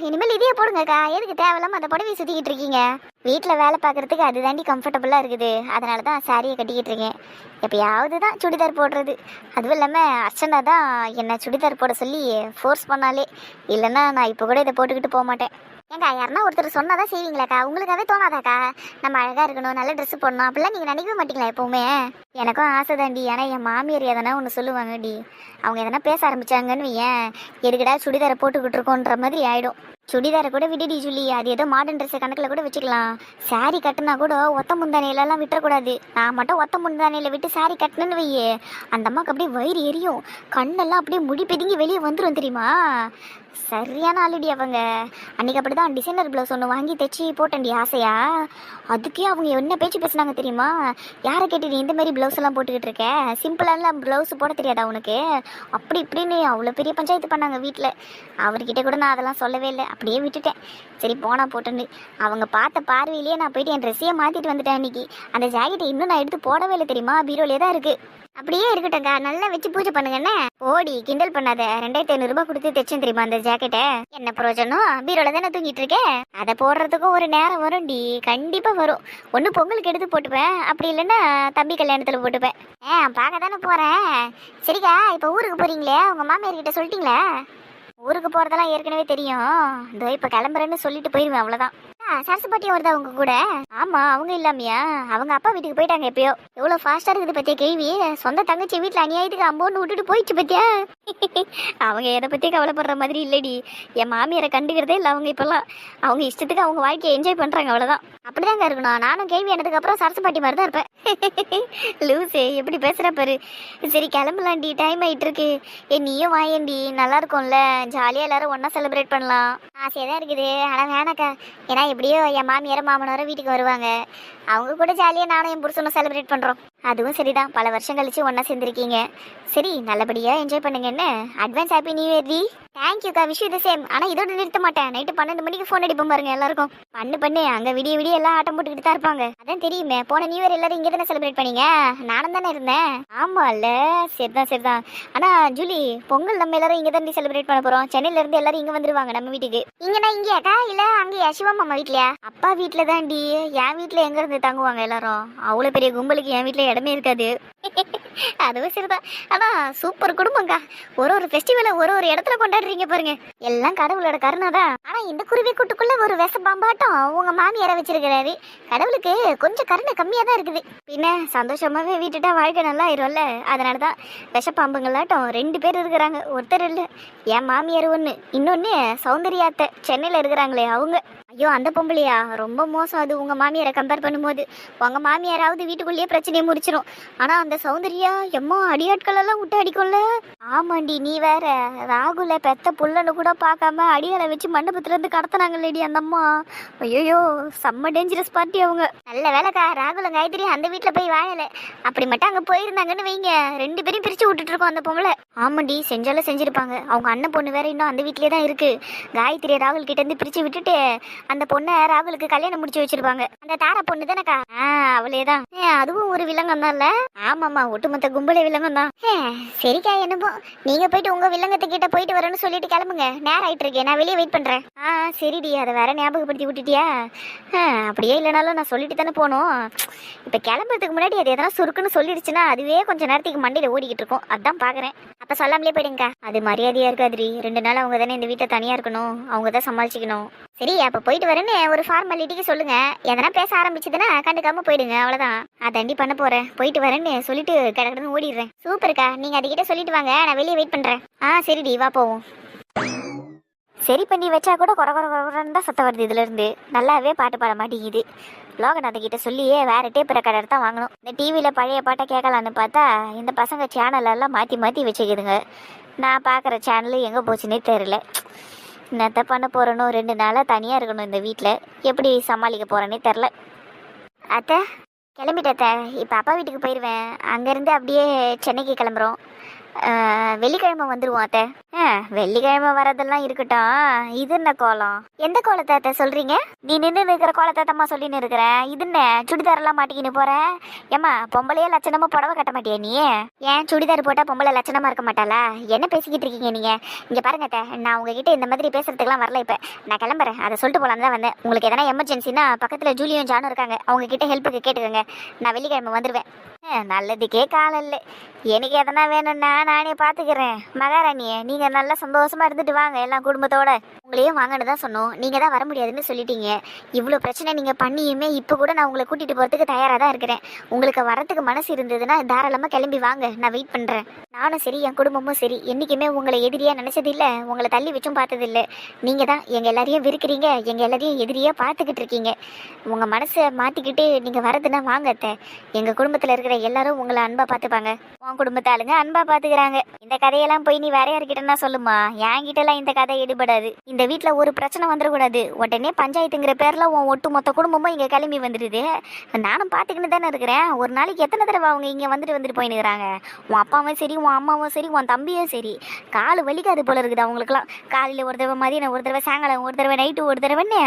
இனிமேல் இதையே போடுங்கக்கா. எதுக்கு தேவையில்லாம அந்த புடவையை சுற்றிக்கிட்டு இருக்கீங்க? வீட்டில் வேலை பார்க்குறதுக்கு அது தாண்டி கம்ஃபர்டபுளாக இருக்குது. அதனால தான் சாரியை கட்டிக்கிட்டு இருக்கேன். எப்பயாவது தான் சுடிதார் போடுறது. அதுவும் இல்லாமல் அர்ச்சனா தான் என்னை சுடிதார் போட சொல்லி ஃபோர்ஸ் பண்ணாலே. இல்லைன்னா நான் இப்போ கூட இதை போட்டுக்கிட்டு போக மாட்டேன். ஏங்க யாருன்னா ஒருத்தர் சொன்னாதான் செய்வீங்களாக்கா? உங்களுக்காகவே தோணாதாக்கா நம்ம அழகாக இருக்கணும், நல்ல ட்ரெஸ் போடணும் அப்படிலாம் நீங்கள் நினைக்கவே மாட்டீங்களா எப்போவுமே? எனக்கும் ஆசை தாண்டி. ஆனால் என் மாமியார் எதனா ஒன்று சொல்லுவாங்கடி. அவங்க எதனா பேச ஆரம்பிச்சாங்கன்னு ஏன் எதுக்கடா சுடிதாரை போட்டுக்கிட்டு இருக்கோன்ற மாதிரி ஆகிடும். சுடிதாரை கூட விடுடி சொல்லி, அது ஏதோ மாடர்ன் ட்ரெஸ் கணக்கில் கூட வச்சுக்கலாம். சாரி கட்டினா கூட ஒத்த முந்தானையிலலாம் விட்டுறக்கூடாது. நான் மட்டும் ஒத்த முந்தானையில் விட்டு சாரி கட்டினேன்னு வையே, அந்த அம்மாவுக்கு அப்படியே வயிறு எரியும், கண்ணெல்லாம் அப்படியே முடி பிதுங்கி வெளியே வந்துடும் தெரியுமா? சரியான ஆல்ரெடி அவங்க. அன்றைக்கி அப்படி தான் டிசைனர் ப்ளவுஸ் ஒன்று வாங்கி தைச்சி போட்டேன்டி ஆசையா. அதுக்கே அவங்க என்ன பேச்சு பேசுனாங்க தெரியுமா? யாரை கேட்டு நீ இந்த மாதிரி ப்ளவுஸ் எல்லாம் போட்டுக்கிட்டு இருக்க? சிம்பிளான ப்ளவுஸ் போட தெரியாதா உனக்கு? அப்படி இப்படின்னு அவ்வளோ பெரிய பஞ்சாயத்து பண்ணாங்க வீட்டில். அவர்கிட்ட கூட நான் அதெல்லாம் சொல்லவே இல்லை, அப்படியே விட்டுட்டேன். சரி போனா போட்டுன்னு. அவங்க பார்த்த பார்வையிலேயே நான் போயிட்டு என் ட்ரெஸ்ஸையே மாற்றிட்டு வந்துட்டேன். அன்றைக்கி அந்த ஜாக்கெட்டை இன்னும் நான் எடுத்து போடவே இல்லை தெரியுமா? பீரோலே தான் இருக்குது. அப்படியே இருக்கட்டும்க்கா, நல்லா வச்சு பூஜை பண்ணுங்கண்ணே. போடி கிண்டல் பண்ணாத. 2500 ரூபாய் கொடுத்து தைச்சேன் தெரியுமா அந்த ஜாக்கெட்டை? என்ன பிரயோஜனம்? பீரோல தானே தூங்கிட்டு இருக்கேன். அதை போடுறதுக்கும் ஒரு நேரம் வரும்டி, கண்டிப்பா வரும். ஒன்று பொங்கலுக்கு எடுத்து போட்டுப்பேன், அப்படி இல்லைன்னா தம்பி கல்யாணத்துல போட்டுப்பேன். பார்க்க தானே போறேன். சரிக்கா, இப்போ ஊருக்கு போறீங்களே, உங்க மாமியார் கிட்ட சொல்லிட்டீங்களா? ஊருக்கு போறதெல்லாம் ஏற்கனவே தெரியும். இதோ இப்போ கிளம்புறேன்னு சொல்லிட்டு போயிருவேன், அவ்வளோதான். சரசு பாட்டி வருதா உங்க கூட? ஆமா, அவங்க இல்லாமையா? அவங்க அப்பா வீட்டுக்கு போயிட்டாங்க எப்பயோ. எவ்வளவு ஃபாஸ்டா இருக்குது பத்தியா கேள்வி. சொந்த தங்கச்சி வீட்டுல அநியாயத்துக்கு அம்போன்னு விட்டுட்டு போயிடுச்சு பத்தியா. அவங்க எதை பத்தி கவலைப்படுற மாதிரி இல்லடி. என் மாமியாரை கண்டுக்கிறதே இல்லை அவங்க இப்பெல்லாம். அவங்க இஷ்டத்துக்கு அவங்க வாழ்க்கையை என்ஜாய் பண்றாங்க, அவ்வளவுதான். அப்படிதாங்க இருக்கணும். நானும் கேள்வி ஆனதுக்கு அப்புறம் சரசு பாட்டி மாதிரி தான் இருப்பேன். லூசே எப்படி பேசுற பாரு. சரி கிளம்பலாண்டி, டைம் ஆயிட்டு இருக்கு. நீயும் வாயேண்டி, நல்லா இருக்கும்ல, ஜாலியா எல்லாரும் ஒன்னா செலிப்ரேட் பண்ணலாம். ஆசையா தான் இருக்குது. ஆனா வேணாக்கா, ஏன்னா எப்படியோ என் மாமியாரும் மாமனாரும் வீட்டுக்கு வருவாங்க. அவங்க கூட ஜாலியாக நானும் என் புருஷனும் செலிப்ரேட் பண்ணுறோம். அதுவும் சரிதான், பல வருஷம் கழிச்சு ஒன்றா சேர்ந்துருக்கீங்க. சரி நல்லபடியாக என்ஜாய் பண்ணுங்க. என்ன அட்வான்ஸ் ஹாப்பி நியூ இயர் தி. தேங்க்யூக்கா, விஷ் யூ தி சேம். ஆனால் இதோட நிறுத்த மாட்டேன். நைட்டு 12 மணிக்கு ஃபோன் அடிப்போம் பாருங்க எல்லாருக்கும். பண்ணு அங்கே விடிய விடிய எல்லாம் ஆட்டம் போட்டுக்கிட்டு தான் இருப்பாங்க. அதான் தெரியுமே, போன நியூ இயர் எல்லாரும் இங்கே தானே செலிப்ரேட் பண்ணீங்க. நானும் தானே இருந்தேன். ஆமா இல்ல, சரிதான். ஆனால் ஜூலி, பொங்கல் நம்ம எல்லாரும் இங்கே தானே செலிப்ரேட் பண்ண போகிறோம். சென்னையில இருந்து எல்லாரும் இங்கே வந்துருவாங்க நம்ம வீட்டுக்கு. இங்கேனா இங்கேயாக்கா? இல்லை அங்கேயா? சிவம் அம்மா வீட்லையா? அப்பா வீட்டில் தான்டி. என் வீட்டில் எங்கே இருந்து தங்குவாங்க எல்லாரும்? அவ்வளோ பெரிய கும்பலுக்கு என் வீட்டில் இடமே இருக்காது. அதுவும் சரிதான். ஆனா சூப்பர் குடும்பங்கா. ஒரு ஃபெஸ்டிவலை ஒரு இடத்துல கொண்டாடுறீங்க பாருங்க. எல்லாம் கடவுளோட கருணை தான். ஆனா இந்த குருவி கூட்டுக்குள்ள ஒரு விஷ பாம்பாட்டம் உங்க மாமியார வச்சிருக்கிறாரு. கடவுளுக்கு கொஞ்சம் கருணை கம்மியா தான் இருக்குது. பின்ன சந்தோஷமாவே விட்டுட்டா வாழ்க்கை நல்லா ஆயிரும்ல. அதனாலதான் விஷப்பாம்புங்களாட்டம் 2 பேர் இருக்கிறாங்க, ஒருத்தர் இல்ல. என் மாமியார் ஒண்ணு, இன்னொன்னு சௌந்தர்யாத்தை சென்னையில இருக்கிறாங்களே அவங்க. ஐயோ அந்த பொம்பளையா ரொம்ப மோசம். அது உங்க மாமியாரை கம்பேர் பண்ணும்போது உங்க மாமியாராவது வீட்டுக்குள்ளேயே பிரச்சனையை முடிச்சிடும். ஆனா அந்த சௌந்தர்யா எம்மா அடியாட்கள் எல்லாம் விட்டு அடிக்கும்ல. ஆமாண்டி, நீ வேற ராகுல பெத்த புள்ளன்னு கூட பார்க்காம அடியாளை வச்சு மண்டபத்துல இருந்து கடத்தினாங்கல்லேடி அந்த அம்மா. ஐயோ செம்ம டேஞ்சரஸ் பார்ட்டி அவங்க. நல்ல வேலைக்கா ராகுல காயத்ரி அந்த வீட்டுல போய் வாழல. அப்படி மட்டும் அங்க போயிருந்தாங்கன்னு வைங்க, 2 பேரையும் பிரிச்சு விட்டுட்டு இருக்கோம் அந்த பொம்பளை. ஆமாண்டி, செஞ்சாலும் செஞ்சிருப்பாங்க. அவங்க அண்ணன் பொண்ணு வேற இன்னும் அந்த வீட்லயே தான் இருக்கு. காயத்ரி ராகுல் கிட்ட இருந்து பிரிச்சு விட்டுட்டு அந்த பொண்ணை ராகுலுக்கு கல்யாணம் முடிச்சு வச்சிருப்பாங்க. அந்த தாரா பொண்ணு தானக்கா? அவளேதான். அதுவும் ஒரு வில்லங்கம் தான்ல. ஆமாமா, ஒட்டுமொத்த கும்பலே வில்லங்கம் தான். சரிக்கா, என்னப்போ நீங்க போயிட்டு உங்க வில்லங்கத்தை கிட்ட போயிட்டு வரேன்னு சொல்லிட்டு கிளம்புங்க. நேரம் ஆயிட்டு இருக்கேன், நான் வெளியே வெயிட் பண்றேன். சரிடி, அதை வேற ஞாபகப்படுத்தி விட்டுட்டியா? அப்படியே இல்லைனாலும் நான் சொல்லிட்டு தானே போனோம். இப்ப கிளம்புறதுக்கு முன்னாடி அது எதனா சுருக்குன்னு சொல்லிடுச்சுன்னா அதுவே கொஞ்சம் நேரத்துக்கு மண்டையில ஓடிக்கிட்டு இருக்கும். அதான் பாக்குறேன். அப்ப சொல்லாமலே போயிடுங்க. அது மரியாதையா இருக்காதுரி. 2 நாள் அவங்க தானே இந்த வீட்டை தனியா இருக்கணும், அவங்க தான் சமாளிச்சுக்கணும். சரி அப்ப போயிட்டு வரேன்னு ஒரு ஃபார்மாலிட்டிக்கு சொல்லுங்க. எதனா பேச ஆரம்பிச்சதுன்னா கண்டுக்காம போயிடுங்க, அவ்வளவுதான். அதாண்டி பண்ண போறேன். போயிட்டு வரேன்னு சொல்லிட்டு கடற்கடன்னு ஓடிடுறேன். சூப்பர்க்கா, நீங்க அதுகிட்ட சொல்லிட்டு வாங்க, நான் வெளியே வெயிட் பண்றேன். சரிடி, வா போவோம். சரி பண்ணி வச்சா கூட குறன்னு தான் சத்தம் வருது இதுல இருந்து. நல்லாவே பாட்டு பாட மாட்டேங்குது. லோகநாதகிட்ட சொல்லியே வேற டேப் ரெக்கார்டர் தான் வாங்கணும். இந்த டிவியில பழைய பாட்டை கேட்கலான்னு பார்த்தா இந்த பசங்க சேனல் எல்லாம் மாற்றி வச்சுக்கிதுங்க. நான் பார்க்குற சேனலு எங்கே போச்சுன்னே தெரியல. என்னத்த பண்ண போகிறேனோ, 2 நாளாக தனியாக இருக்கணும் இந்த வீட்டில். எப்படி சமாளிக்க போகிறேன்னே தெரில. அத்தை கிளம்பிட்டத்த, இப்போ அப்பா வீட்டுக்கு போயிடுவேன். அங்கேருந்து அப்படியே சென்னைக்கு கிளம்புறோம். வெள்ளிக்கிழமை வந்துருவோம் அத்தை. வெள்ளிக்கிழமை வரதெல்லாம் இருக்கட்டும், இது என்ன கோலம்? எந்த கோலத்தை அத்தை சொல்றீங்க? நீ நின்று இருக்கிற கோலத்தை தம்மா சொல்லின்னு இருக்கிறேன். இது என்ன சுடிதார் எல்லாம் மாட்டிக்கின்னு போற? ஏமா பொம்பளையே லட்சணமா புடவை கட்ட மாட்டியா நீ? ஏன் சுடிதார் போட்டா பொம்பளை லட்சணமா இருக்க மாட்டாளா? என்ன பேசிக்கிட்டு இருக்கீங்க நீங்க? இங்க பாருங்க அத்தை, நான் உங்ககிட்ட இந்த மாதிரி பேசுறதுக்கெல்லாம் வரல. இப்ப நான் கிளம்புறேன். அதை சொல்லிட்டு போலாம் தான் வந்தேன். உங்களுக்கு எதனா எமர்ஜென்சினா பக்கத்துல ஜூலியும் ஜானும் இருக்காங்க, அவங்க கிட்ட ஹெல்ப்புக்கு கேட்டுக்கோங்க. நான் வெள்ளிக்கிழமை வந்துடுவேன். நல்லதுக்கே காலம் இல்லை. எனக்கு எதனா வேணும்னா நானே பார்த்துக்கிறேன். மகாராணியே, நீங்க நல்லா சந்தோஷமா இருந்துட்டு வாங்க எல்லாம் குடும்பத்தோட. உங்களையும் வாங்கன்னு தான் சொன்னோம், நீங்க தான் வர முடியாதுன்னு சொல்லிட்டீங்க. இவ்வளோ பிரச்சனை நீங்க பண்ணியுமே இப்போ கூட நான் உங்களை கூட்டிட்டு போறதுக்கு தயாராக தான் இருக்கிறேன். உங்களுக்கு வரத்துக்கு மனசு இருந்ததுன்னா தாராளமா கிளம்பி வாங்க, நான் வெயிட் பண்றேன். நானும் சரி என் குடும்பமும் சரி என்னைக்குமே உங்களை எதிரியா நினைச்சது இல்லை, உங்களை தள்ளி வச்சும் பார்த்தது இல்லை. நீங்க தான் எங்க எல்லாரையும் வெறுக்கிறீங்க, எங்க எல்லாரையும் எதிரியா பார்த்துக்கிட்டு இருக்கீங்க. உங்க மனசை மாத்திக்கிட்டு நீங்க வரதுன்னா வாங்க அத்தை. எங்க குடும்பத்துல இருக்கிற எல்லாரும் உங்களை அன்பா பார்த்துப்பாங்க. உன் குடும்பத்து ஆளுங்க அன்பா பாத்துக்கிறாங்க. இந்த கதையெல்லாம் போய் நீ வேற யார்கிட்டனா சொல்லுமா, என்கிட்ட எல்லாம் இந்த கதை எடுபடாது. இந்த வீட்டுல ஒரு பிரச்சனை வந்துடக்கூடாது, உடனே பஞ்சாயத்துங்கிற பேர்ல உன் ஒட்டு மொத்த குடும்பமும் இங்க கிளம்பி வந்துடுது. நானும் பாத்துக்கிட்டு தானே இருக்கிறேன். ஒரு நாளைக்கு எத்தனை தடவை அவங்க இங்க வந்துட்டு போயினுக்கிறாங்க. உன் அப்பாவும் சரி, உன் அம்மாவும் சரி, உன் தம்பியும் சரி. காலு வலிக்காது போல இருக்குது அவங்களுக்குலாம். காலையில ஒரு தடவை, மதியம் ஒரு தடவை, சாயங்காலம் ஒரு தடவை, நைட்டு ஒரு தடவைன்னு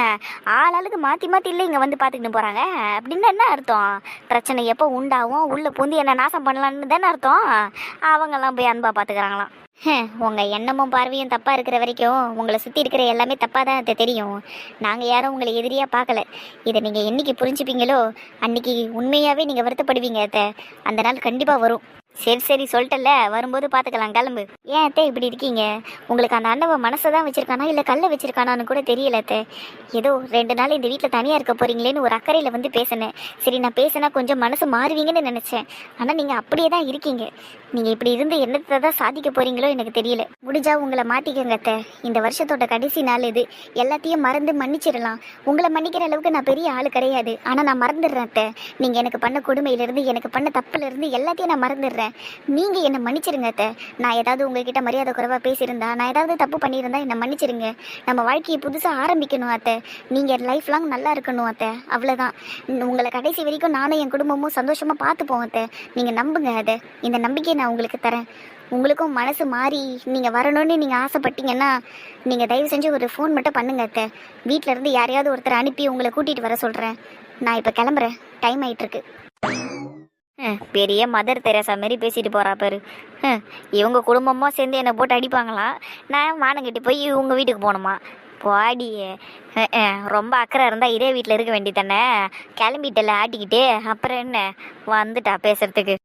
ஆளாளுக்கு மாத்தி மாத்தி இல்லை இங்க வந்து பாத்துக்கிட்டு போறாங்க. அப்படின்னு என்ன அர்த்தம்? பிரச்சனை எப்போ உண்டாகும், உள்ள பூந்து என்ன நாசம் பண்ணலான்னு தானே அர்த்தம். அவங்கெல்லாம் போய் அன்பா பாத்துக்கிறாங்களாம். உங்க எண்ணமும் பார்வையும் தப்பா இருக்கிற வரைக்கும் உங்களை சுத்தி இருக்கிற எல்லாமே தப்பா தான் தெரியும். நாங்க யாரும் உங்களை எதிரியா பார்க்கல. இதை நீங்க என்னைக்கு புரிஞ்சுப்பீங்களோ அன்னைக்கு உண்மையாவே நீங்க வருத்தப்படுவீங்க அத்தை. அந்த நாள் கண்டிப்பா வரும். சரி சரி சொல்லிட்டல, வரும்போது பார்த்துக்கலாம், கிளம்பு. ஏன் அத்தை இப்படி இருக்கீங்க? உங்களுக்கு அந்த அண்ணவ மனசை தான் வச்சிருக்கானா இல்லை கல்லை வச்சிருக்கானான்னு கூட தெரியல அத்தை. ஏதோ 2 நாள் இந்த வீட்டில் தனியாக இருக்க போறீங்களேன்னு ஒரு அக்கறையில் வந்து பேசினேன். சரி நான் பேசினா கொஞ்சம் மனசு மாறுவீங்கன்னு நினச்சேன். ஆனால் நீங்கள் அப்படியே தான் இருக்கீங்க. நீங்கள் இப்படி இருந்து என்னத்தை தான் சாதிக்க போறீங்களோ எனக்கு தெரியல. முடிஞ்சா உங்களை மாற்றிக்கங்க அத்தை. இந்த வருஷத்தோட கடைசி நாள் இது. எல்லாத்தையும் மறந்து மன்னிச்சிடலாம். உங்களை மன்னிக்கிற அளவுக்கு நான் பெரிய ஆள் கிடையாது, ஆனால் நான் மறந்துடுறேன் அத்தை. நீங்கள் எனக்கு பண்ண கொடுமையிலேருந்து, எனக்கு பண்ண தப்புலேருந்து எல்லாத்தையும் நான் மறந்துடுறேன். நீங்க என்ன மன்னிச்சிருங்க அத்தை. நான் ஏதாவது உங்ககிட்ட மரியாதை குறைவா பேசியிருந்தா, நான் ஏதாவது தப்பு பண்ணியிருந்தா என்ன மன்னிச்சிருங்க. நம்ம வாழ்க்கையை புதுசா ஆரம்பிக்கணும் அத்தை. நீங்க லைஃப் லாங் நல்லா இருக்கணும் அத்தை. அவ்வளவுதான். உங்களை கடைசி வரைக்கும் நானும் என் குடும்பமும் சந்தோஷமா பார்த்துப்போம் அத்தை. நீங்க நம்புங்க அதை. இந்த நம்பிக்கையை நான் உங்களுக்கு தரேன். உங்களுக்கும் மனசு மாறி நீங்க வரணும்னு நீங்க ஆசைப்பட்டீங்கன்னா நீங்க தயவு செஞ்சு ஒரு ஃபோன் மட்டும் பண்ணுங்க அத்தை. வீட்டில இருந்து யாரையாவது ஒருத்தர் அனுப்பி உங்களை கூட்டிட்டு வர சொல்றேன். நான் இப்ப கிளம்புறேன், டைம் ஆயிட்டு இருக்கு. பெரிய மதர் தெரேசா மாரி பேசிட்டு போறா பாரு. இவங்க குடும்பமாக சேர்ந்து என்னை போட்டு அடிப்பாங்களாம். நான் வானங்கட்டி போய் இவங்க வீட்டுக்கு போகணுமா? பாடியே ரொம்ப அக்கறை இருந்தால் இதே வீட்டில் இருக்க வேண்டியதானே. கிளம்பிட்டல ஆட்டிக்கிட்டு, அப்புறம் என்ன வந்துட்டா பேசுறதுக்கு.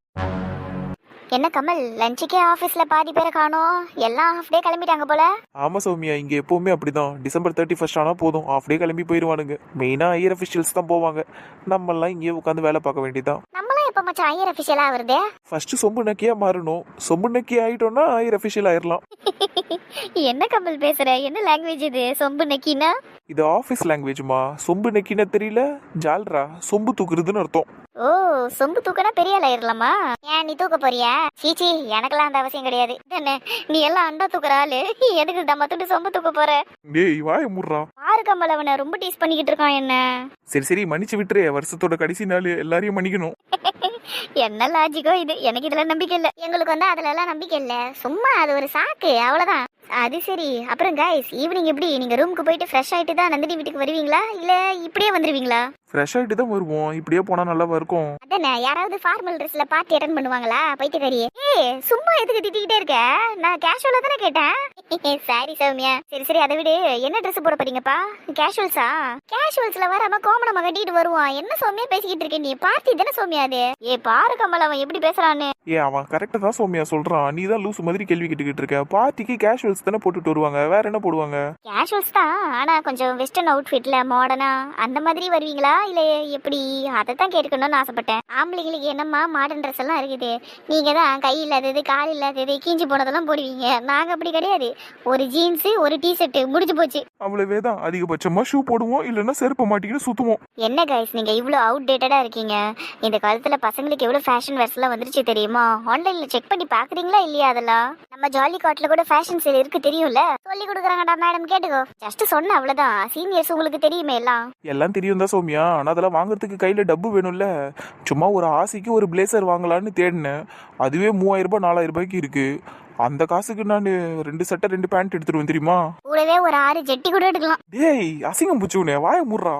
என்ன கமல், லஞ்சுக்கே ஆஃபீஸில் பாதி பேரை காணோம், எல்லாம் ஹாஃப் டே கிளம்பிட்டாங்க போல. ஆமா சௌமியா, இங்க எப்பவுமே அப்படிதான். டிசம்பர் 31 ஆனா போதும், ஹாஃப் டே கிளம்பி போயிடுவானுங்க. மெயினா ஐயர் அஃபிஷியல்ஸ் தான் போவாங்க. நம்மெல்லாம் இங்கே உட்காந்து வேலை பார்க்க வேண்டியதான். நம்மளாம் எப்போ மச்சான் ஐயர் அஃபிஷியலா வருது? ஃபர்ஸ்ட் சொம்பு நக்கியா மாறணும். சொம்பு நக்கி ஆயிட்டோம்னா ஐயர் அஃபிஷியல் ஆயிரலாம். என்ன கமல் பேசுற? என்ன லாங்குவேஜ் இது? சொம்பு நக்கினா இது ஆஃபீஸ் லாங்குவேஜ்மா. சொம்பு நக்கினா தெரியல? ஜால்ரா சொம்பு தூக்குறதுன்னு அர்த்தம். ஓ, சொம்பு தூக்கினா பெரிய ஆள் ஆயிரலாமா? ஏன் நீ தூக்க போறியா? சீச்சி, எனக்கெல்லாம் அந்த அவசியம் கிடையாது. என்ன நீ எல்லாம் அண்டா தூக்குற ஆளு, எதுக்கு தம்ம துண்டு சொம்பு தூக்க போற? டேய் வாய முடுறா. பாரு கமல், அவனை ரொம்ப டீஸ் பண்ணிக்கிட்டு இருக்கான் என்ன. சரி சரி மன்னிச்சு விட்டுரு. வருஷத்தோட கடைசி நாள், எல்லாரையும் மன்னிக்கணும். என்ன லாஜிக்கோ இது, எனக்கு இதுல நம்பிக்கை இல்ல. எங்களுக்கு வந்து அதுல எல்லாம் நம்பிக்கை இல்ல, சும்மா அது ஒரு சாக்கு, அவ்வளவுதான். அது சரி. அப்புறம் கைஸ், ஈவினிங் எப்படி நீங்க ரூமுக்கு போயிட்டு ஃப்ரெஷ் ஆயிட்டு தான் நந்தினி வீட்டுக்கு வருவீங்களா இல்ல இப்படியே வந்துருவீங்களா? ஃப்ரெஷ் ஆயிட்டு தான் வருவோம். இப்படியே போனா நல்லாவா இருக்கும்? அதானே, யாராவது ஃபார்மல் ட்ரெஸ்ல பார்ட்டி அட்டெண்ட் பண்ணுவாங்களா? பைத்தியக்காரியே. ஏய் சும்மா எதுக்கு திட்டிக்கிட்டே இருக்க? நான் கேஷுவலா தானே கேட்டேன். சாரி சௌமியா. சரி சரி, அதை விடு. என்ன ட்ரெஸ் போட போறீங்கப்பா? கேஷுவல்ஸா? கேஷுவல்ஸ்ல வராம கோமணமா கட்டிட்டு வருவான். என்ன சௌமியா பேசிக்கிட்டு இருக்க நீ? பார்ட்டி தானே சௌமியா அது. ஏ பாரு கமல், அவன் எப்படி பேசுறான்னு. அவன் கரெக்டா தான் சௌமியா சொல்றான். நீ தான் லூசு மாதிரி கேள்வி கேட்டுக்கிட்டு இருக்க. பார்ட்டிக்கு கேஷுவல்ஸ் தானே போட்டுட்டு வருவாங்க, வேற என்ன போடுவாங்க? கேஷுவல்ஸ் தான், ஆனா கொஞ்சம் வெஸ்டர்ன் அவுட்ஃபிட்ல மாடர்னா அந்த மாதிரி வருவீங்களா இல்ல எப்படி? அதை தான் கேட்கணும்னு ஆசைப்பட்டேன். ஆம்பளைங்களுக்கு என்னம்மா மாடர்ன் ட்ரெஸ் எல்லாம் இருக்குது. நீங்க தான் கை இல்லாதது, கால் இல்லாதது, கீஞ்சி போனதெல்லாம் போடுவீங்க. நாங்க அப்படி கிடையாது. ஒரு ஜீன்ஸ், ஒரு டிஷர்ட், முடிஞ்சு போச்சு. அவ்வளவே தான். அதிகபட்சமா ஷூ போடுவோம், இல்லைன்னா செருப்பை மாட்டிக்கிட்டு சுத்துவோம். என்ன கைஸ் நீங்க இவ்வளோ அவுடேட்டடா இருக்கீங்க? இந்த காலத்துல பசங்களுக்கு எவ்வளவு ஃபேஷன் வேர்ஸ்லாம் வந்துருச்சு தெரியுமா? ஆன்லைன்ல செக் பண்ணி பாக்குறீங்களா இல்லையா? அதெல்லாம் நம்ம ஜாலி காட்ல கூட ஃபேஷன் சேல் இருக்கு தெரியும்ல. சொல்லி கொடுக்குறாங்கடா மேடம், கேட்டுக்கோ. ஜஸ்ட் சொன்ன அவ்வளவுதான். சீனியர்ஸ் உங்களுக்கு தெரியுமே எல்லாம். எல்லாம் தெரியும் தான் சௌமியா, ஆனா அதெல்லாம் வாங்குறதுக்கு கையில டப்பு வேணும்ல. சும்மா ஒரு ஆசைக்கு ஒரு பிளேசர் வாங்கலான்னு தேடினேன். அதுவே 3000 ரூபாய் 4000 ரூபாய்க்கு இருக்கு. அந்த காசுக்கு நான் 2 சட்டை 2 பேண்ட் எடுத்துருவேன் தெரியுமா? கூடவே ஒரு 6 ஜெட்டி கூட எடுக்கலாம். டேய் அசிங்கம் பூச்சுனே, வாய முர்றா.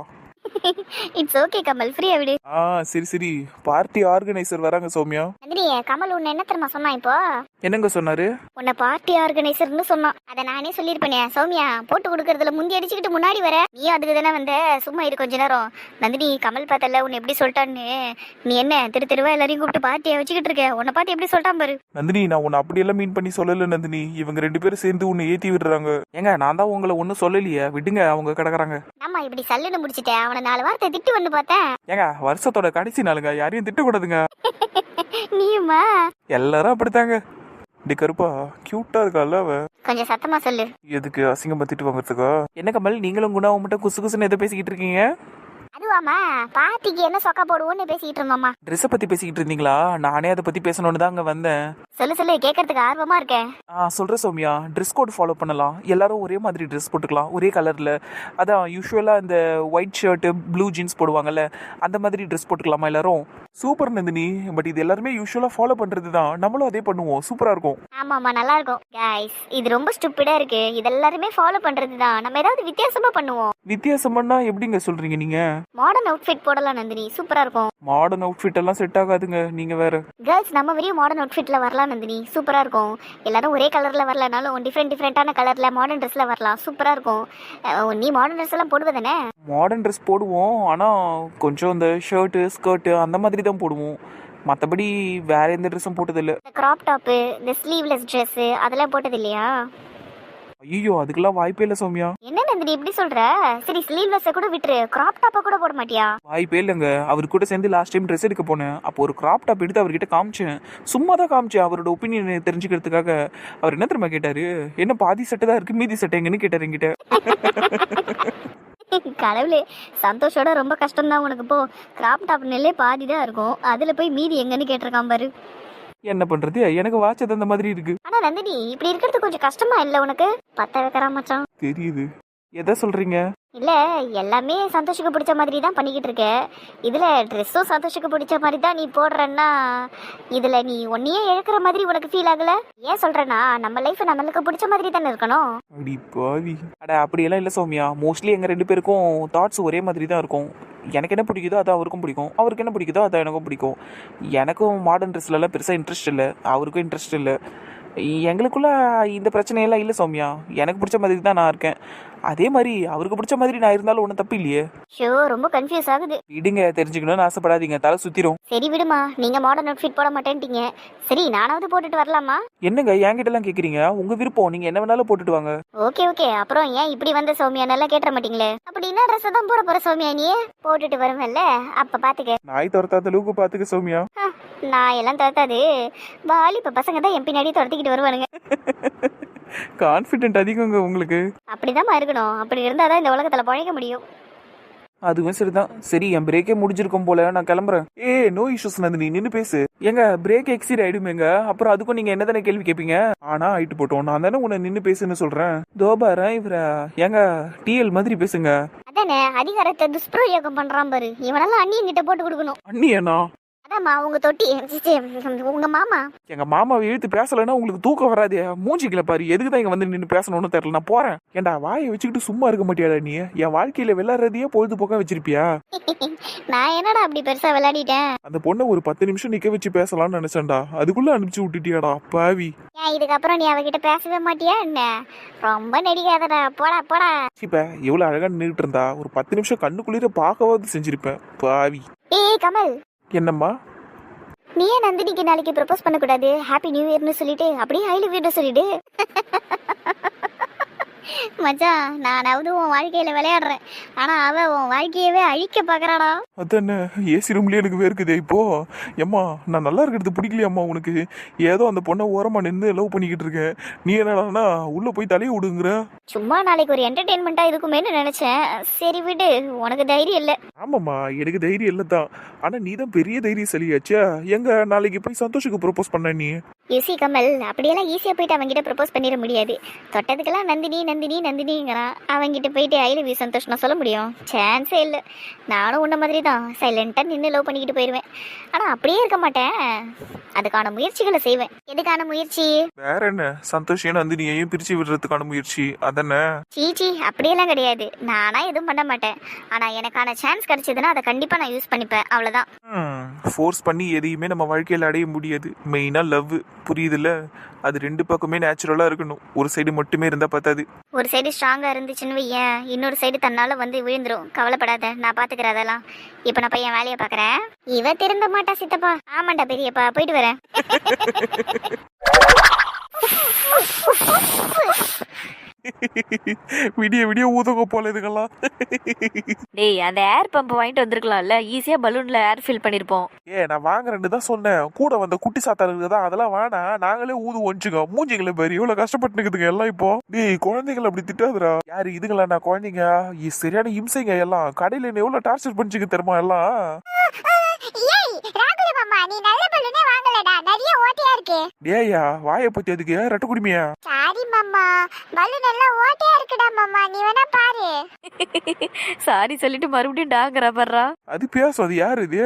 இட்ஸ் ஓகே கமல், ஃப்ரீயா விடு. சரி சரி, பார்ட்டி ஆர்கனைசர் வராங்க சௌமியா. நந்தினி, கமல் உன்னை என்ன தெரியுமா சொன்னா இப்போ? என்னங்க சொன்னாரு? உன்னை பார்ட்டி ஆர்கனைசர்னு சொன்னான். அதை நானே சொல்லியிருப்பேனே. சௌமியா, போட்டு கொடுக்கறதுல முந்தி அடிச்சுக்கிட்டு முன்னாடி வர. நீயும் அதுக்கு தானே வந்த. சும்மா இரு கொஞ்ச நேரம். நந்தினி, கமல் பார்த்தல உன்னை எப்படி சொல்லிட்டான்னு. நீ என்ன தெருவா எல்லாரையும் கூப்பிட்டு பார்ட்டியை வச்சுக்கிட்டு இருக்க? உன்னை பார்த்து எப்படி சொல்லிட்டான் பாரு. நந்தினி, நான் உன்னை அப்படியெல்லாம் மீன் பண்ணி சொல்லல நந்தினி. இவங்க 2 பேரும் சேர்ந்து உன்னை ஏத்தி விடுறாங்க. ஏங்க நான் தான் உங்களை ஒன்னும் சொல்லலையே, விடுங்க, அவங்க கிடக்குறாங்க. ஆமா, இப்படி சல்லுன்னு முடிச்சிட்டேன். அவனை 4 வார்த்தை திட்டு வந்து பார்த்தேன். ஏங்க வருஷத்தோட கடைசி நாளுங்க, யாரையும் திட்டக்கூடாதுங்க. நீயுமா? எல்லாரும் அப்படித்தாங்க. டி கருப்பா, கியூட்டா இருக்கால அவ. கொஞ்சம் சத்தமா சொல்லு. எதுக்கு அசிங்கமா திட்டு வாங்குறதுக்கா? என்ன கமல், நீங்களும் குணாவும் மட்டும் குசு குசுன்னு எதை பேசிக்கிட்டு இருக்கீங்க? அதுவாமா, பார்ட்டிக்கு என்ன சொக்கா போடுவோன்னு பேசிக்கிட்டு இருந்தோமா. ட்ரெஸ்ஸை பத்தி பேசிக்கிட்டு இருந்தீங்களா? நானே அதை பத்தி பேசணும்னு தான் அங்க வந்தேன். சொல்லு சொல்லு, கேட்கறதுக்கு ஆர்வமா இருக்கேன். சொல்ற சௌமியா, ட்ரெஸ் கோட் ஃபாலோ பண்ணலாம். எல்லாரும் ஒரே மாதிரி ட்ரெஸ் போட்டுக்கலாம், ஒரே கலர்ல. அதான் யூஸ்வலா இந்த ஒயிட் ஷர்ட் ப்ளூ ஜீன்ஸ் போடுவாங்கல்ல, அந்த மாதிரி ட்ரெஸ் போட்டுக்கலாமா எல்லாரும்? சூப்பர் நந்தினி, பட் இது எல்லாருமே யூஸ்வலா ஃபாலோ பண்றது தான். நம்மளும் அதே பண்ணுவோம், சூப்பரா இருக்கும். ஆமாமா, நல்லா இருக்கும். கைஸ், இது ரொம்ப ஸ்டூபிடா இருக்கு. இது எல்லாருமே ஃபாலோ பண்றது தான். நம்ம ஏதாவது வித்தியாசமா பண்ணுவோம். வித்தியாசம்னா எப்படிங்க சொல்றீங்க நீங்க? மாடர்ன் அவுட்ஃபிட் போடலாம் நந்தினி, சூப்பரா இருக்கும். மாடர்ன் அவுட்ஃபிட் எல்லாம் செட் ஆகாதுங்க, நீங்க வேற. கேர்ள்ஸ் நம்ம வரையும் மாடர்ன் அவுட்ஃபிட்ல வரலாம் நந்தினி, சூப்பரா இருக்கும். எல்லாரும் ஒரே கலர்ல வரலனாலும் டிஃப்ரெண்டான கலர்ல மாடர்ன் ட்ரெஸ்ல வரலாம், சூப்பரா இருக்கும். நீ மாடர்ன் ட்ரெஸ் எல்லாம் போடுவதானே? மாடர்ன் ட்ரெஸ் போடுவோம், ஆனா கொஞ்சம் இந்த ஷர்ட் ஸ்கர்ட் அந்த மாதிரி தான் போடுவோம். மற்றபடி வேற எந்த ட்ரெஸ்ஸும் போட்டதில்லை. இந்த கிராப் டாப்பு, இந்த ஸ்லீவ்லெஸ் ட்ரெஸ் அதெல்லாம் போட்டது இல்லையா? ஐயோ, அதுக்கெல்லாம் வாய்ப்பே இல்லை சௌமியா. என்ன நந்தினி இப்படி சொல்ற? சரி, ஸ்லீவ்லெஸ் கூட விட்டுரு, கிராப் டாப்ப கூட போட மாட்டியா? வாய்ப்பே இல்லைங்க. அவர் கூட சேர்ந்து லாஸ்ட் டைம் ட்ரெஸ் எடுக்க போனேன். அப்போ ஒரு கிராப் டாப் எடுத்து அவர்கிட்ட காமிச்சேன். சும்மா தான் காமிச்சேன், அவரோட ஒப்பீனியன் தெரிஞ்சுக்கிறதுக்காக. அவர் என்ன தெரியுமா கேட்டாரு? என்ன பாதி சட்டை தான் இருக்கு, மீதி சட்டை எங்கன்னு கேட்டாரு என்கிட்ட. கடவுளே, சந்தோஷோட ரொம்ப கஷ்டம் தான் உனக்கு. போ, கிராப் டாப் நெல்லே பாதி தான் இருக்கும், அதுல போய் மீதி எங்கன்னு கேட்டிருக்கான் பாரு. என்ன பண்றது, எனக்கு வாட்சது அந்த மாதிரி இருக்கு. ஆனா நந்தினி, இப்படி இருக்கிறது கொஞ்சம் கஷ்டமா இல்ல உனக்கு? பத்த வைக்கிறான் மச்சான். தெரியுது. எதை சொல்றீங்க? இல்ல, எல்லாமே சந்தோஷுக்கு பிடிச்ச மாதிரி தான் பண்ணிக்கிட்டு இருக்க. இதுல ட்ரெஸ்ஸும் சந்தோஷுக்கு பிடிச்ச மாதிரி தான் நீ போடுறன்னா, இதுல நீ ஒன்னையே இழக்கிற மாதிரி உனக்கு ஃபீல் ஆகல? ஏன் சொல்றேன்னா, நம்ம லைஃப் நம்மளுக்கு பிடிச்ச மாதிரி தானே இருக்கணும். அடி பாவி. அட அப்படியெல்லாம் இல்லை சௌமியா. மோஸ்ட்லி எங்கள் 2 பேருக்கும் தாட்ஸ் ஒரே மாதிரி தான் இருக்கும். எனக்கு என்ன பிடிக்குதோ அது அவருக்கும் பிடிக்கும், அவருக்கு என்ன பிடிக்குதோ அது எனக்கும் பிடிக்கும். எனக்கும் மாடர்ன் ட்ரெஸ்லலாம் பெருசாக இன்ட்ரெஸ்ட் இல்லை, அவருக்கும் இன்ட்ரெஸ்ட் இல்லை. எங்களுக்குள்ள இந்த பிரச்சனையெல்லாம் இல்லை சௌமியா. எனக்கு பிடிச்ச மாதிரி தான் நான் இருக்கேன். அதே மாதிரி அவருக்கு பிடிச்ச மாதிரி நான் இருந்தாலும் ஒன்றும் தப்பு இல்லையே. ஷோ, ரொம்ப கன்ஃபியூஸ் ஆகுது. விடுங்க, தெரிஞ்சுக்கணும்னு ஆசைப்படாதீங்க, தலை சுத்திரும். சரி விடுமா, நீங்க மாடர்ன் அவுட்ஃபிட் போட மாட்டேன்ட்டீங்க. சரி, நானாவது போட்டுட்டு வரலாமா? என்னங்க என்கிட்டலாம் கேட்குறீங்க? உங்கள் விருப்பம், நீங்கள் என்ன வேணாலும் போட்டுட்டு வாங்க. ஓகே ஓகே, அப்புறம் ஏன் இப்படி வந்த சௌமியா? நல்லா கேட்டுற மாட்டீங்களே. அப்படின்னா ட்ரெஸ் தான் போட போற சௌமியா, நீ போட்டுட்டு வருவல்ல, அப்ப பாத்துக்க. நாய் துரத்தாத அளவுக்கு பார்த்துக்க சௌமியா. நான் எல்லாம் துரத்தாது, பாலி இப்ப பசங்க தான் என் பின்னாடி துரத்திக்கிட்டு வருவானுங்க. கான்ஃபிடென்ட் அதிகங்க உங்களுக்கு. அப்படிதான் இருக்கணும். அப்படி இருந்தாதான் இந்த உலகத்துல பழைக்க முடியும். அதுவும் சரிதான். சரி, என் பிரேக்கே முடிஞ்சிருக்கும் போல, நான் கிளம்புறேன். நோ இஷ்யூஸ் நந்தினி, நின்று பேசு. எங்க பிரேக் எக்ஸீட் ஆயிடுமேங்க, அப்புறம் அதுக்கும் நீங்க என்ன தானே கேள்வி கேட்பீங்க? ஆனா ஆயிட்டு போட்டோம், நான் தானே உன்னை நின்று பேசுன்னு சொல்றேன். தோபார இவர ஏங்க டிஎல் மாதிரி பேசுங்க. அதானே, அதிகாரத்தை துஷ்பிரயோகம் பண்றான் பாரு. இவனெல்லாம் அண்ணியன் கிட்ட போட்டு கொடுக்கணும். அண்ணியனா? அதாம்மா, உங்க தொட்டி, உங்க மாமா. எங்க மாமாவை இழுத்து பேசலன்னா உங்களுக்கு தூக்கம் வராதே. மூஞ்சிக்கல பாரு, எதுக்கு தான் இங்க வந்து நின்று பேசணும்னு தெரியல. நான் போறேன். ஏண்டா வாயை வச்சுக்கிட்டு சும்மா இருக்க மாட்டியாடா நீ? என் வாழ்க்கையில விளையாடுறதையே பொழுதுபோக்கா வச்சிருப்பியா? நான் என்னடா அப்படி பெருசா விளையாடிட்டேன்? அந்த பொண்ணை ஒரு 10 நிமிஷம் நிக்க வச்சு பேசலாம்னு நினைச்சேன்டா, அதுக்குள்ள அனுப்பிச்சு விட்டுட்டியாடா பாவி. ஏன் இதுக்கப்புறம் நீ அவகிட்ட பேசவே மாட்டியா என்ன? ரொம்ப நடிக்காதடா, போடா போடா. இப்ப எவ்வளவு அழகா நின்றுட்டு இருந்தா, ஒரு 10 நிமிஷம் கண்ணுக்குள்ளீர பார்க்கவாது செஞ்சிருப்பேன் பாவி. ஏய் கமல், என்னம்மா? நீ ஏன் நந்தினிக்கு நாளைக்கு ப்ரப்போஸ் பண்ணக்கூடாது? ஹாப்பி நியூ இயர்னு சொல்லிட்டு அப்படியே ஐ லவ் யூன்னு சொல்லிடு. மச்சான் நானாவது உன் வாழ்க்கையில விளையாடுறேன், ஆனா அவ உன் வாழ்க்கையவே அழிக்க பாக்குறாடா. அதானே ஏசி ரூம்லயே எனக்கு வேர்க்குதே இப்போ. ஏம்மா நான் நல்லா இருக்கிறது பிடிக்கலையம்மா உனக்கு? ஏதோ அந்த பொண்ணை ஓரமா நின்று லவ் பண்ணிக்கிட்டு இருக்கேன், நீ என்னடான்னா உள்ள போய் தலையை விடுங்கிற. சும்மா நாளைக்கு ஒரு என்டர்டெயின்மெண்ட்டா இருக்குமேன்னு நினைச்சேன். சரி விடு, உனக்கு தைரியம் இல்லை. ஆமாம்மா எனக்கு தைரியம் இல்லை தான், ஆனா நீ தான் பெரிய தைரியசாலியாச்சா. எங்க நாளைக்கு போய் சந்தோஷுக்கு ப்ரொபோஸ் பண்ண நீ? யூசி கமல், அப்படியெல்லாம் ஈஸியாக போயிட்டு அவங்ககிட்ட ப்ரப்போஸ் பண்ணிட முடியாது. தொட்டதுக்கெல்லாம் நந்தினி நந்தினி நந்தினிங்கிறான். அவங்ககிட்ட போயிட்டு ஐ லவ் யூ சந்தோஷ் நான் சொல்ல முடியும்? சான்ஸே இல்லை. நானும் உன்ன மாதிரி தான் சைலண்டாக நின்று லவ் பண்ணிக்கிட்டு போயிடுவேன். ஆனால் அப்படியே இருக்க மாட்டேன், அதுக்கான முயற்சிகளை செய்வேன். எதுக்கான முயற்சி? வேற என்ன, சந்தோஷம் நந்தினியையும் பிரிச்சு விடுறதுக்கான முயற்சி அதானே? சீச்சி, அப்படியெல்லாம் கிடையாது. நானா எதுவும் பண்ண மாட்டேன், ஆனால் எனக்கான சான்ஸ் கிடைச்சதுன்னா அதை கண்டிப்பாக நான் யூஸ் பண்ணிப்பேன், அவ்வளோதான். ஃபோர்ஸ் பண்ணி எதையுமே நம்ம வாழ்க்கையில் அடைய முடியாது. மெயினாக லவ், புரியுதுல்ல? அது ரெண்டு பக்கமே நேச்சுரலாக இருக்கணும், ஒரு சைடு மட்டுமே இருந்தால் பார்த்தாது. ஒரு சைடு ஸ்ட்ராங்காக இருந்துச்சுன்னு வையேன், இன்னொரு சைடு தன்னால வந்து விழுந்துரும். கவலைப்படாத, நான் பார்த்துக்கிறேன் அதெல்லாம். இப்போ நான் பையன் வேலையை பார்க்குறேன். இவ திருந்த மாட்டா சித்தப்பா. ஆமாண்டா பெரியப்பா, போயிட்டு வரேன். விடிய விடிய ஊதுங்க போல இதுக்கெல்லாம். டேய், அந்த ஏர் பம்ப் வாங்கிட்டு வந்திருக்கலாம்ல, ஈஸியா பலூன்ல ஏர் ஃபில் பண்ணிருப்போம். நான் வாங்குறேன்னு தான் சொன்னேன். கூட வந்த குட்டி சாத்தானுக்கு தான் அதெல்லாம் வேணாம், நாங்களே ஊது ஒஞ்சுக்கோ. மூஞ்சிங்களை பாரு எவ்வளவு கஷ்டப்பட்டு இருக்குதுங்க எல்லாம். இப்போ டேய் குழந்தைங்களை அப்படி திட்டாதுடா. யாரு இதுங்களா? நான் குழந்தைங்க சரியான இம்சைங்க எல்லாம். கடையில என்ன எவ்வளவு டார்ச்சர் பண்ணிச்சுக்க தெரியுமா எல்லாம். நீ நல்ல பலூனே வாங்கலடா, நிறைய ஓட்டையா இருக்கு. டேயா வாயை பத்தி அதுக்கு ரெட்ட குடுமையா? சாரி மாமா, பலூன் எல்லாம் ஓட்டையா இருக்குடா மாமா, நீ வேணா பாரு. சாரி சொல்லிட்டு மறுபடியும் டாங்கறா பர்றா. அது பேசும், அது யாரு இது?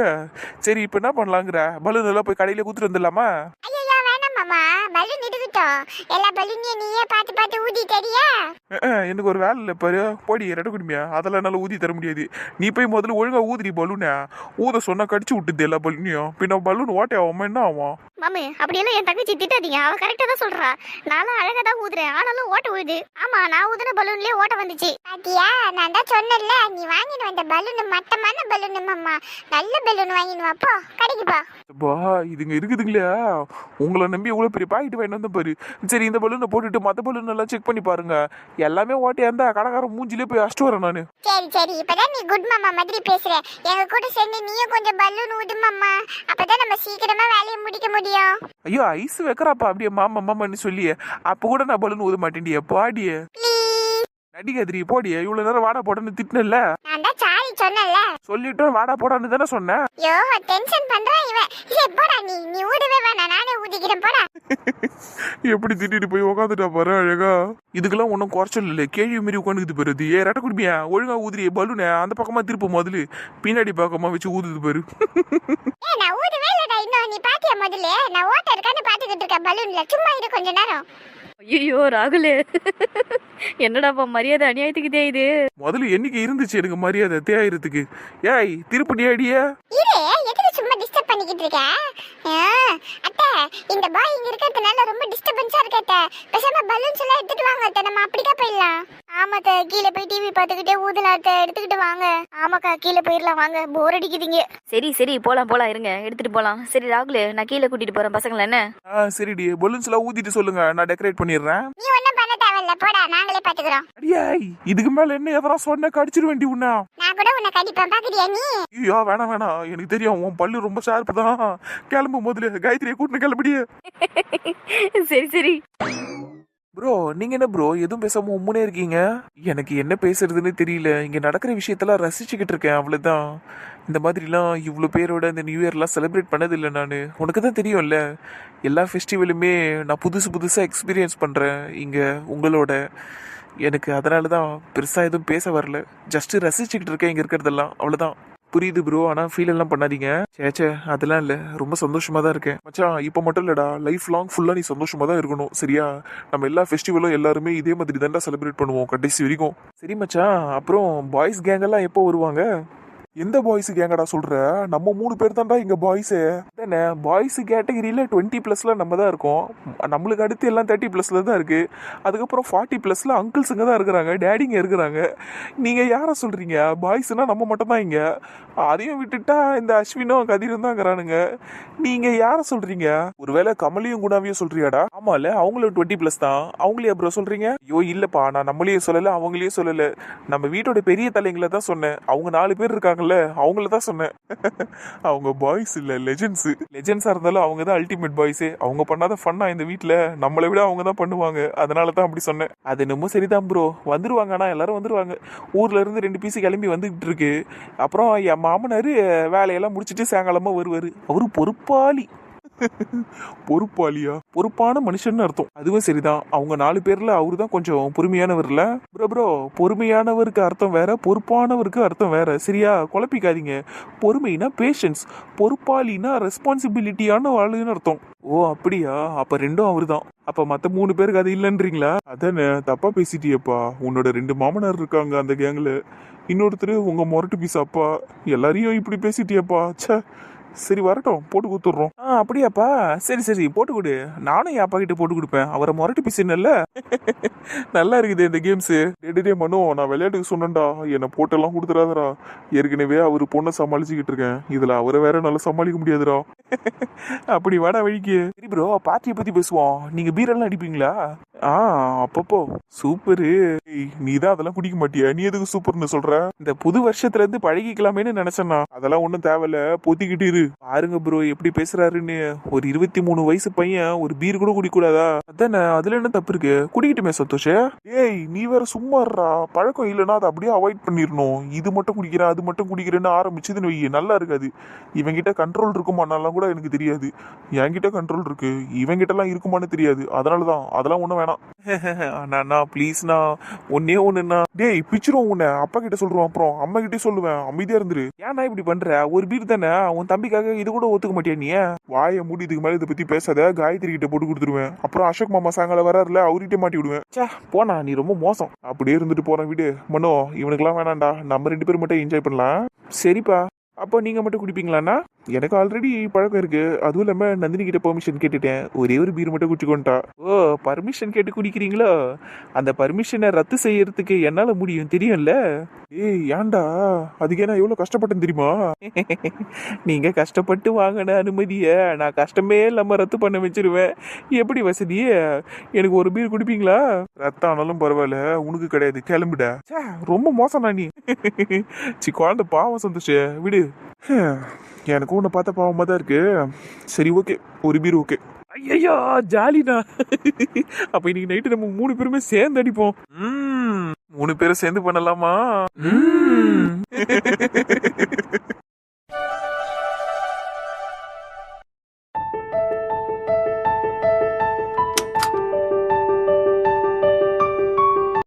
சரி இப்ப என்ன பண்ணலாங்கிற? பலூன் எல்லாம் போய் கடையில குத்துட்டு வந்துடலாமா? ஐயோ வேணாம் மாமா, பலூன் எடுக்கட்டும். எல்லா பலூனையும் நீயே பார்த்து பார்த்து ஊதி தெரியா? எனக்கு ஒரு வேலை இல்லை பாரு. போடி ரெட்ட குடுமையா, அதெல்லாம் என்னால ஊதி தர முடியாது. நீ போய் முதல்ல ஒழுங்கா ஊதுடி பலூனை. ஊத சொன்னா கடிச்சு விட்டுது எல்லா பலூனையும். பின்ன பலூன் ஓட்டை ஆகுமா என்ன ஆகும்? மாமு, அப்படியெல்லாம் என் தங்கச்சி திட்டாதீங்க, அவ கரெக்டா தான் சொல்றா. நானும் அழகா தான் ஊதுறேன், ஆனாலும் ஓட்ட ஊது. ஆமா, நான் ஊதுன பலூன்லயே ஓட்ட வந்துச்சு. பாத்தியா, நான் தான் சொன்னேன்ல, நீ வாங்கிட்டு வந்த பலூன் மட்டமான பலூன் மாமா. நல்ல பலூன் வாங்கிட்டு வாப்போ, கடைக்குப்பா. பா இதுங்க இருக்குதுங்களா, உங்களை நம்பி எவ்வளவு பெரிய பாக்கெட் வாங்கிட்டு வந்த பாரு. சரி இந்த பலூனை போட்டுட்டு மற்ற பலூன் எல்லாம் செக் பண்ணி பாருங்க. எல்லாமே ஓட்டையா இருந்தா கடைக்காரன் மூஞ்சிலே போய் அஷ்டு வரேன் நானு. சரி சரி, இப்பதான் நீ குட் மாமா மாதிரி பேசுற. எங்க கூட சேர்ந்து நீயும் கொஞ்சம் பலூன் ஊது மாமா, அப்பதான் நம்ம சீக்கிரமா வேலையை முடிக்க முடியும். ஐயோ ஐஸ் வைக்கிறாப்பா அப்படியே மாமா மாமான்னு சொல்லி. அப்ப கூட நான் பலூன் ஊத மாட்டேன்டிய பாடிய. நடிகாதிரி போடிய. இவ்வளவு நேரம் வாடா போடான்னு திட்டினல. நான் தான் சாரி சொன்னல. சொல்லிட்டு வாடா போடான்னு தானே சொன்னேன். யோ டென்ஷன் பண்றான் இவன். சரி போடா, நீ ஊதவே வேணாம், நானே ஊதிக்கிறேன் போடா. எப்படி திட்டிட்டு போய் உக்காந்துட்டா பாரு அழகா. இதுக்கெல்லாம் ஒன்றும் குறைச்சல் இல்லை, கேள்வி மாரி உட்காந்துக்குது பாரு. அது ரெட்ட குடுமையா ஒழுங்கா ஊதுறிய பலூனை அந்த பக்கமா திருப்ப முதல்ல, பின்னாடி பக்கமா வச்சு ஊதுது பாரு. நான் ஊதவே இல்லடா இன்னும். நீ பாத்தியா முதல்ல? நான் ஓட்ட இருக்கான்னு பாத்துக்கிட்டு இருக்கேன் பலூன்ல. சும்மா இரு கொஞ்ச நேரம். ஐயோ ராகுலே, என்னடாப்பா மரியாதை அநியாயத்துக்குதே இது. முதல்ல என்னைக்கு இருந்துச்சு எனக்கு மரியாதை தேயறதுக்கு? ஏய் திருப்பி அடியா இரு, எதுக்கு சும்மா டிஸ்டர்ப் பண்ணிக்கிட்டு இருக்க? அத்தை, இந்த பாய் இங்க இருக்கிறதுனால ரொம்ப டிஸ்டர்பன்ஸா இருக்கு அத்தை. பேசாம பலூன்ஸ் எல்லாம் எடுத்துட்டு வாங்க அத்தை, நம்ம அப்படிதான் போயிடலாம். ஆமாக்கா, கீழே போய் டிவி பார்த்துக்கிட்டே ஊதலாம் அத்தை, எடுத்துக்கிட்டு வாங்க. ஆமாக்கா, கீழே போயிடலாம் வாங்க, போர் அடிக்குதுங்க. சரி சரி போலாம் போலாம், இருங்க எடுத்துட்டு போலாம். சரி ராகுலே, நான் கீழே கூட்டிட்டு போறேன் பசங்களை. என்ன? சரிடி, பலூன்ஸ் எல்லாம் ஊதிட்டு சொல்லுங்க, நான் டெக்கரேட் பண்ணிடுறேன். நீ ஒண்ணும் பண்ண தேவையில்ல, போடா, நாங்களே பாத்துக்கிறோம். அடியாய் இதுக்கு மேல என்ன எதனா சொன்ன கடிச்சிரு வேண்டி உன்னா. நான் கூட உன்னை கடிப்பேன், பாக்குறியா நீ? ஐயோ வேணாம் வேணாம், எனக்கு தெரியும் உன் பல்லு ரொம்ப ஷார்ப்பு தான். கிளம்பு முதல்ல, காயத்ரியை கூட்டினு கிளம்பிடியே. சரி சரி. ப்ரோ நீங்க என்ன ப்ரோ எதுவும் பேசாம உம்முனே இருக்கீங்க? எனக்கு என்ன பேசுறதுன்னு தெரியல. இங்க நடக்கிற விஷயத்தெல்லாம் ரசிச்சுக்கிட்டு இருக்கேன், அவ்வளவுதான். இந்த மாதிரிலாம் இவ்வளோ பேரோட இந்த நியூ இயர்லாம் செலிப்ரேட் பண்ணதில்லை நான். உனக்கு தான் தெரியும்ல, எல்லா ஃபெஸ்டிவலுமே நான் புதுசாக எக்ஸ்பீரியன்ஸ் பண்ணுறேன் இங்கே உங்களோட. எனக்கு அதனால தான் பெருசாக எதுவும் பேச வரல, ஜஸ்ட்டு ரசிச்சுக்கிட்டு இருக்கேன் இங்கே இருக்கிறதெல்லாம், அவ்வளோதான். புரியுது ப்ரோ, ஆனால் ஃபீல் எல்லாம் பண்ணாதீங்க. சேச்சே அதெல்லாம் இல்லை, ரொம்ப சந்தோஷமாக தான் இருக்கேன் மச்சான். இப்போ மட்டும் இல்லைடா, லைஃப் லாங் ஃபுல்லாக நீ சந்தோஷமாக தான் இருக்கணும் சரியா? நம்ம எல்லா ஃபெஸ்டிவலும் எல்லாருமே இதே மாதிரி தான்டா செலிப்ரேட் பண்ணுவோம் கடைசி வரைக்கும். சரி மச்சான், அப்புறம் பாய்ஸ் கேங்கெல்லாம் எப்போ வருவாங்க? எந்த பாய்ஸ் கேங்கடா சொல்ற? நம்ம 3 பேர் தான்டா இங்க பாய்ஸே. தானே பாய்ஸ் கேட்டகரியில 20+ல நம்ம தான் இருக்கோம். நம்மளுக்கு அடுத்து எல்லாம் 30+ல தான் இருக்கு. அதுக்கப்புறம் 40+ல அங்கிள்ஸுங்க தான் இருக்கிறாங்க, டேடிங்க இருக்கிறாங்க. நீங்க யார சொல்றீங்க? பாய்ஸ்னா நம்ம மட்டும் தான் இங்க. அதையும் விட்டுட்டா இந்த அஸ்வினும் கதிரும் தான் இருக்கிறானுங்க. நீங்க யார சொல்றீங்க? ஒருவேளை கமலியும் குணாவையும் சொல்றியாடா? ஆமால, அவங்களும் 20+ தான். அவங்களே அப்புறம் சொல்றீங்க? ஐயோ இல்லப்பா, நான் நம்மளையும் சொல்லல அவங்களையும் சொல்லல. நம்ம வீட்டோட பெரிய தலைங்களை தான் சொன்னேன். அவங்க 4 பேர் இருக்காங்கல்ல, அவங்கள தான் சொன்னேன். அவங்க பாய்ஸ் இல்ல, லெஜெண்ட்ஸ். லெஜெண்ட்ஸா இருந்தாலும் அவங்க தான் அல்டிமேட் பாய்ஸே. அவங்க பண்ணாத ஃபன்னா இந்த வீட்ல நம்மளை விட அவங்க தான் பண்ணுவாங்க. அதனால தான் அப்படி சொன்னேன். அது என்னமோ சரிதான் ப்ரோ, வந்துருவாங்க. ஆனா எல்லாரும் வந்துருவாங்க. ஊர்ல இருந்து 2 பீஸ் கிளம்பி வந்துகிட்டு இருக்கு. அப்புறம் என் மாமனாரு வேலையெல்லாம் முடிச்சிட்டு சாயங்காலமா வருவாரு. அவரு பொறுப்பாளி. பொறுப்பாளியா? பொறுப்பான மனுஷன் அர்த்தம். அதுவும் சரிதான். அவங்க 4 பேர்ல அவரு தான் கொஞ்சம் பொறுமையானவர்ல. ப்ரோ பொறுமையானவருக்கு அர்த்தம் வேற, பொறுப்பானவருக்கு அர்த்தம் வேற. சரியா, குழப்பிக்காதீங்க. பொறுமைனா பேஷன்ஸ், பொறுப்பாளினா ரெஸ்பான்சிபிலிட்டியான ஆளுன்னு அர்த்தம். ஓ அப்படியா? அப்ப ரெண்டும் அவரு தான். அப்ப மத்த 3 பேருக்கு அது இல்லைன்றீங்களா? அதானே, தப்பா பேசிட்டியப்பா. உன்னோட 2 மாமனார் இருக்காங்க அந்த கேங்ல. இன்னொருத்தர் உங்க மொரட்டு பீஸ் அப்பா. எல்லாரையும் இப்படி பேசிட்டியப்பா. ச்சே. சரி வரட்டும், போட்டு கொடுத்துட்றோம். அப்படியாப்பா? சரி போட்டு கொடு. நானும் என் அப்பா கிட்ட போட்டு கொடுப்பேன். அவரை முரட்டு பிசின்ல. நல்லா இருக்குது இந்த கேம்ஸ். டே மனோ, நான் விளையாட்டுக்கு சொன்னேன்டா, என்னை போட்டெல்லாம் கொடுத்துறாதடா. ஏற்கனவே அவர் பொண்ணை சமாளிச்சுக்கிட்டு இருக்கேன், இதுல அவரை வேற நல்லா சமாளிக்க முடியாதுடா. அப்படி வாடா வழிக்கு. சரி ப்ரோ, பார்ட்டியை பத்தி பேசுவோம். நீங்க பீரெல்லாம் அடிப்பீங்களா? அப்பப்போ. சூப்பரு. நீ தான் அதெல்லாம் குடிக்க மாட்டியா? நீ எதுக்கு சூப்பர்னு சொல்ற? இந்த புது வருஷத்துல இருந்து பழகிக்கலாமேன்னு நினைச்சேன்னா. அதெல்லாம் ஒண்ணும் தேவையில்ல, பொத்திக்கிட்டு இரு. பாருங்க ப்ரோ எப்படி பேசுறாருன்னு. ஒரு 23 வயசு பையன் ஒரு பீர் கூட குடிக்கூடாதா? அதானே, அதுல என்ன தப்பு இருக்கு? குடிக்கட்டுமே சந்தோஷ். ஏய், நீ வேற சும்மா இருடா. பழக்கம் இல்லைன்னா அதை அப்படியே அவாய்ட் பண்ணிடணும். இது மட்டும் குடிக்கிறேன் அது மட்டும் குடிக்கிறேன்னு ஆரம்பிச்சதுன்னு வை, நல்லா இருக்காது. இவங்கிட்ட கண்ட்ரோல் இருக்குமானாலாம் கூட எனக்கு தெரியாது. என்கிட்ட கண்ட்ரோல் இருக்கு, இவங்கிட்டலாம் இருக்குமான்னு தெரியாது. அதனாலதான் அதெல்லாம் ஒண்ணும் வேணாம். அண்ணா ப்ளீஸ்ண்ணா, ஒன்னே ஒண்ணுண்ணா. டேய் பிச்சிரும் உன்னை. அப்பா கிட்ட சொல்லுவேன், அப்புறம் அம்மா கிட்டே சொல்லுவேன். அமைதியா இருந்துரு. ஏன்னா இப்படி பண்ற? ஒரு பீர் தானே, உன் தம்பிக்காக இது கூட ஒத்துக்க மாட்டியா நீ? வாயை மூடி இதுக்கு மேல இதை பத்தி பேசாத. காயத்ரி கிட்ட போட்டு கொடுத்துருவேன். அப்புறம் அசோக் மாமா சாயங்காலம் வராருல, அவர்கிட்ட மாட்டி விடுவேன். போனா நீ ரொம்ப மோசம். அப்படியே இருந்துட்டு போறேன் வீடு. மனோ, இவனுக்குலாம் வேணாம்டா, நம்ம 2 பேரும் மட்டும் என்ஜாய் பண்ணலாம். சரிப்பா. அப்போ நீங்க மட்டும் குடிப்பீங்களாண்ணா? எனக்கு ஆல்ரெடி பழக்கம் இருக்கு. அதுவும் இல்லாம நந்தினி கிட்ட பெர்மிஷன் கேட்டுட்டேன். ஒரே ஒரு பீர் மட்டும் குடிச்சுக்கோன்ட்டா. ஓ, பர்மிஷன் கேட்டு குடிக்கிறீங்களோ? அந்த பர்மிஷனை ரத்து செய்யறதுக்கு என்னால முடியும், தெரியும்ல. ஏய் ஏன்டா, அதுக்கே நான் எவ்வளவு கஷ்டப்பட்டேன் தெரியுமா? நீங்க கஷ்டப்பட்டு வாங்கின அனுமதிய நான் கஷ்டமே இல்லாம ரத்து பண்ண வச்சிருவேன். எப்படி வசதியே? எனக்கு ஒரு பீர் குடிப்பீங்களா? ரத்தம் ஆனாலும் பரவாயில்ல, உனக்கு கிடையாது, கிளம்பிட. ரொம்ப மோசம்ண்ணா நீ. குழந்தை பாவம் சந்தோஷ விடு. எனக்கு உன்னை பார்த்த பாவமா தான் இருக்கு. சரி ஓகே, ஒரு பீர் ஓகே. ஐயோ ஜாலிண்ணா. அப்ப இன்னைக்கு நைட்டு நம்ம 3 பேருமே சேர்ந்து அடிப்போம். 3 பேரும் சேர்ந்து பண்ணலாமா?